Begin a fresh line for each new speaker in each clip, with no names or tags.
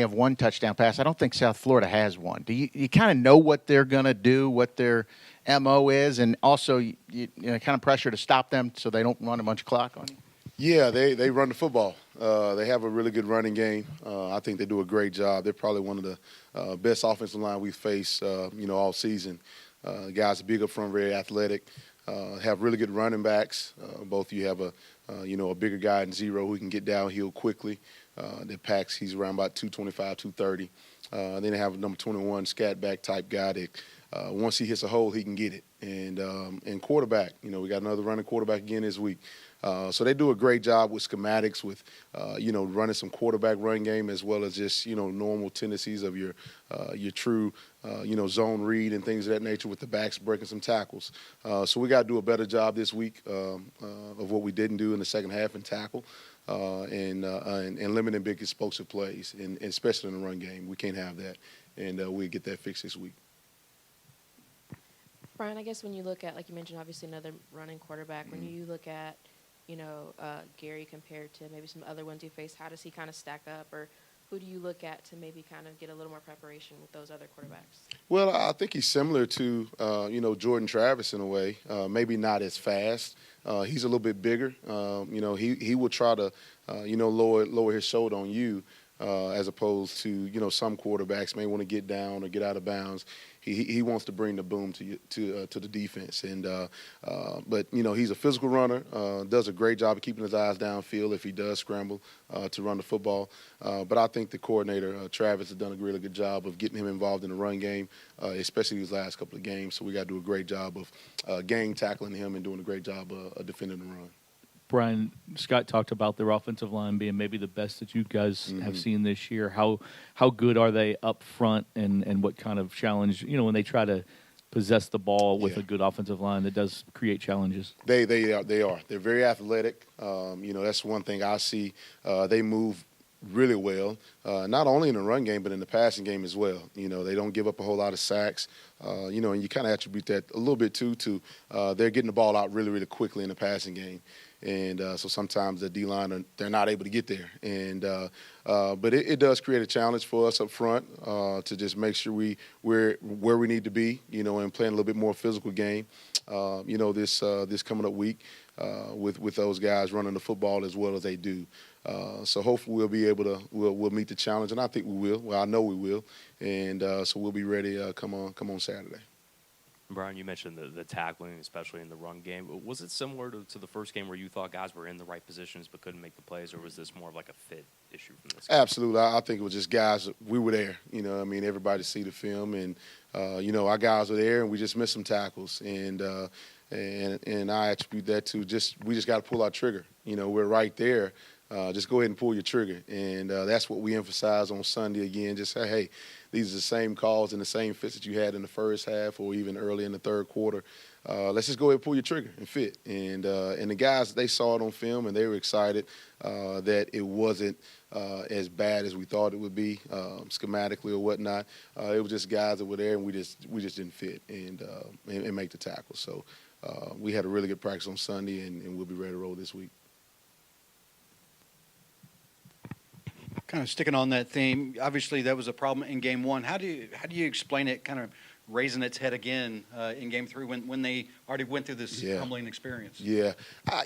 have one touchdown pass. I don't think South Florida has one. Do you kind of know what they're going to do, what their MO is, and also kind of pressure to stop them so they don't run a bunch of clock on you?
Yeah, they run the football. They have a really good running game. I think they do a great job. They're probably one of the best offensive line we've faced, all season. Guys are big up front, very athletic, have really good running backs. Both you have a bigger guy in Zero who can get downhill quickly. That packs, he's around about 225, 230. Then they have number 21, scat back type guy that once he hits a hole, he can get it. And quarterback, we got another running quarterback again this week. So they do a great job with schematics, with running some quarterback run game, as well as just normal tendencies of your true zone read and things of that nature, with the backs breaking some tackles. So we got to do a better job this week of what we didn't do in the second half in tackle. And limiting big explosive plays, and especially in the run game. We can't have that, and we'll get that fixed this week.
Brian, I guess when you look at, like you mentioned, obviously another running quarterback, when you look at, Gary compared to maybe some other ones you face, how does he kind of stack up, or who do you look at to maybe kind of get a little more preparation with those other quarterbacks?
Well, I think he's similar to, Jordan Travis in a way, maybe not as fast. He's a little bit bigger. He will try to, lower his shoulder on you, as opposed to, some quarterbacks may want to get down or get out of bounds. He wants to bring the boom to the defense, but he's a physical runner. Does a great job of keeping his eyes downfield if he does scramble to run the football. But I think the coordinator Travis has done a really good job of getting him involved in the run game, especially these last couple of games. So we got to do a great job of gang tackling him and doing a great job of defending the run.
Brian, Scott talked about their offensive line being maybe the best that you guys have seen this year. How good are they up front, and what kind of challenge, when they try to possess the ball with a good offensive line that does create challenges? They
are. They're very athletic. That's one thing I see. They move really well, not only in the run game but in the passing game as well. They don't give up a whole lot of sacks. And you kind of attribute that a little bit to they're getting the ball out really, really quickly in the passing game. And so sometimes the D-line, they're not able to get there. But it does create a challenge for us up front to just make sure we're where we need to be, and playing a little bit more physical game, this coming up week with those guys running the football as well as they do. So hopefully we'll be able to we'll meet the challenge, and I think we will. Well, I know we will. And so we'll be ready come on Saturday.
Brian, you mentioned the tackling, especially in the run game. Was it similar to the first game where you thought guys were in the right positions but couldn't make the plays, or was this more of like a fit issue from this game?
Absolutely. I think it was just guys, we were there. Everybody see the film, and, our guys were there, and we just missed some tackles. And I attribute that to we just got to pull our trigger. We're right there. Just go ahead and pull your trigger. And that's what we emphasize on Sunday again. Just say, hey, these are the same calls and the same fits that you had in the first half or even early in the third quarter. Let's just go ahead and pull your trigger and fit. And the guys, they saw it on film, and they were excited that it wasn't as bad as we thought it would be schematically or whatnot. It was just guys that were there, and we just didn't fit and make the tackle. So we had a really good practice on Sunday, and we'll be ready to roll this week.
Kind of sticking on that theme, obviously that was a problem in Game 1. How do you explain it kind of raising its head again in Game 3 when they already went through this humbling experience?
Yeah,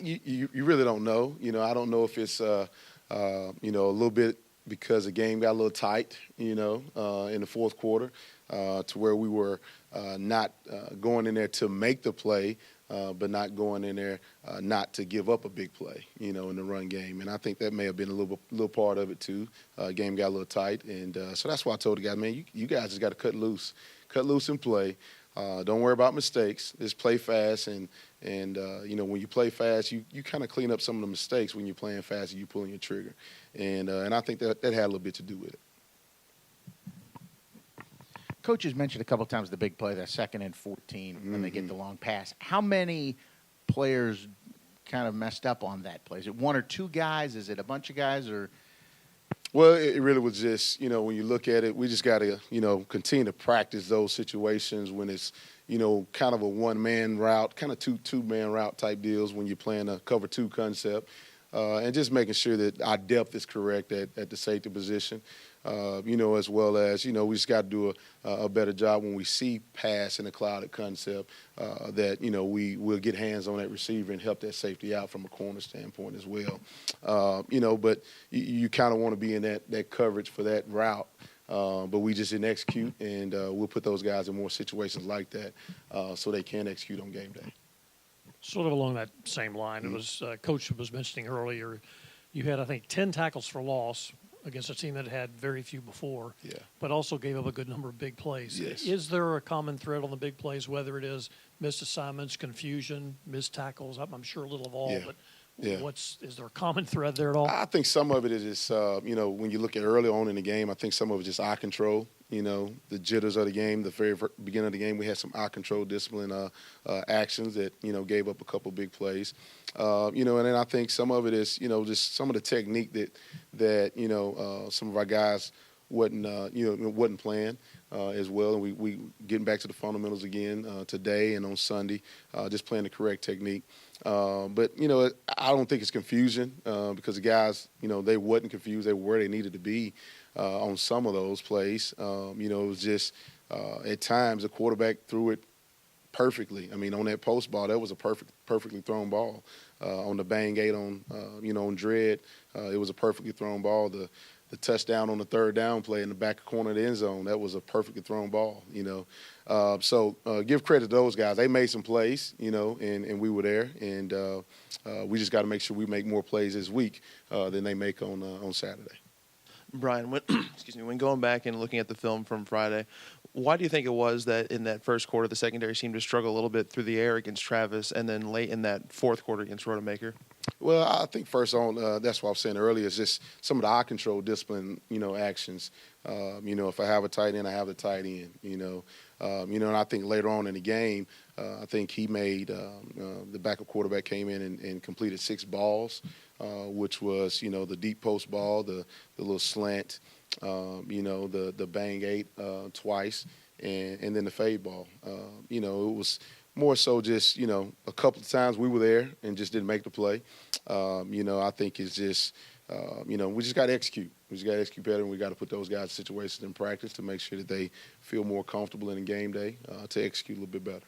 you really don't know. I don't know if it's a little bit because the game got a little tight, in the fourth quarter, to where we were not going in there to make the play, but not going in there not to give up a big play, in the run game. And I think that may have been a little part of it too. Game got a little tight, and so that's why I told the guys, man, you guys just got to cut loose and play. Don't worry about mistakes. Just play fast, and when you play fast, you kind of clean up some of the mistakes when you're playing fast and you pulling your trigger. And I think that had a little bit to do with it.
Coach has mentioned a couple of times the big play, that 2nd and 14 when they get the long pass. How many players kind of messed up on that play? Is it one or two guys? Is it a bunch of guys? Or?
Well, it really was just, when you look at it, we just got to, continue to practice those situations when it's, kind of a one-man route, kind of two-man route type deals when you're playing a cover 2 concept. And just making sure that our depth is correct at the safety position. as well as, we just got to do a better job when we see pass in a clouded concept that, we will get hands on that receiver and help that safety out from a corner standpoint as well. But you kind of want to be in that coverage for that route. But we just didn't execute, and we'll put those guys in more situations like that so they can execute on game day.
Sort of along that same line, it was Coach was mentioning earlier, you had, I think, 10 tackles for loss against a team that had very few before, but also gave up a good number of big plays.
Yes.
Is there a common thread on the big plays, whether it is missed assignments, confusion, missed tackles? I'm sure a little of all, but is there a common thread there at all?
I think some of it is just, when you look at early on in the game, I think some of it is just eye control. The jitters of the game, the very beginning of the game, we had some eye control discipline actions that, gave up a couple big plays. And then I think some of it is, just some of the technique that some of our guys wasn't playing as well. And we getting back to the fundamentals again today and on Sunday, just playing the correct technique. But, I don't think it's confusion because the guys, they wasn't confused. They were where they needed to be on some of those plays. It was just at times the quarterback threw it perfectly. I mean, on that post ball, that was a perfectly thrown ball. On the bang eight on Dredd, it was a perfectly thrown ball. The touchdown on the third down play in the back corner of the end zone, that was a perfectly thrown ball, So give credit to those guys. They made some plays, and we were there. And we just got to make sure we make more plays this week than they make on Saturday.
Brian, when going back and looking at the film from Friday, why do you think it was that in that first quarter the secondary seemed to struggle a little bit through the air against Travis and then late in that fourth quarter against Rodemaker?
Well, I think first on, that's what I was saying earlier, is just some of the eye control discipline, actions. If I have a tight end, I have the tight end, and I think later on in the game, I think he made the backup quarterback came in and completed 6 balls, which was, the deep post ball, the little slant, the bang 8 twice, and then the fade ball. It was more so just, a couple of times we were there and just didn't make the play. I think it's just, we just got to execute. We just got to execute better, and we got to put those guys in situations in practice to make sure that they feel more comfortable in the game day to execute a little bit better.